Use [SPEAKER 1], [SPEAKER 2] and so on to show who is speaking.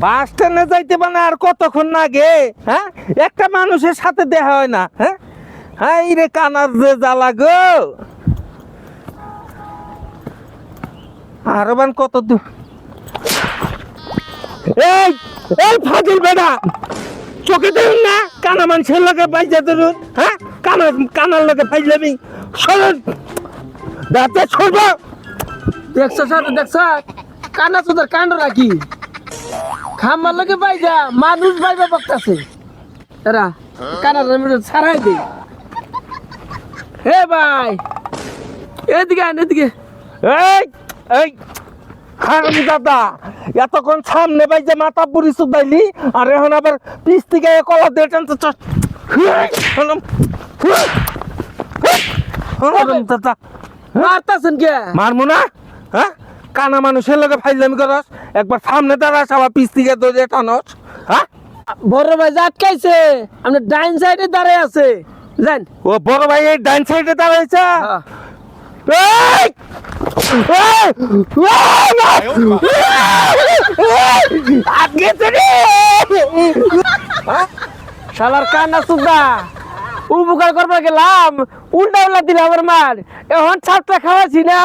[SPEAKER 1] বাস স্ট্যান্ডে যাইতে মানে আর কতক্ষণ লাগে? হ্যাঁ, একটা মানুষের সাথে দেখা হয় না। হ্যাঁ হ্যাঁ, রে কানার যে জ্বালা গো। আরো বান কত দূর? এই এই ফাজিল বেটা, চোখে দেখুন না কানা মানুষের লোকে বাইজা ধরুন। হ্যাঁ, কানার লোকে ফাইজলামি সরুন, দাঁতে ছোট।
[SPEAKER 2] দেখছো স্যার, দেখছো কানা তোদের কাণ্ড রাখি খাম্বার লোকে বাইজা মানুষ বাইবা বকতাছে। এরা কানার ছাড়াই দে। হে ভাই, এদিকে আন, এদিকে।
[SPEAKER 1] এই এই হারামি দাদা, এতক্ষণ সামনে বাইজা মাথা পুরি সুদাইলি, আর এখন আবার পিছ থেকে কলা দিয়ে টানতে চাস। দাদা
[SPEAKER 2] মারতাছেন কে?
[SPEAKER 1] মারমু না? হ্যাঁ, কানা মানুষের লোকে ফাইজলামি করস, একবার সামনে দাঁড়াস আবার পিছ থেকে দৌড়ে টানস। হ্যাঁ,
[SPEAKER 2] বড় ভাই যে আটকাইছে, আপনি ডাইন সাইডে দাঁড়ায় আছে, যান।
[SPEAKER 1] ও বড় ভাই এই ডাইন সাইডে দাঁড়াইছে। এই! এই! আগে তো রে!
[SPEAKER 2] শালার কান্না সুদা উপকার করবার গেলাম, উল্টা উল্টা দিলে আমার মার। এখন ছাত্রা খাওয়াছি না।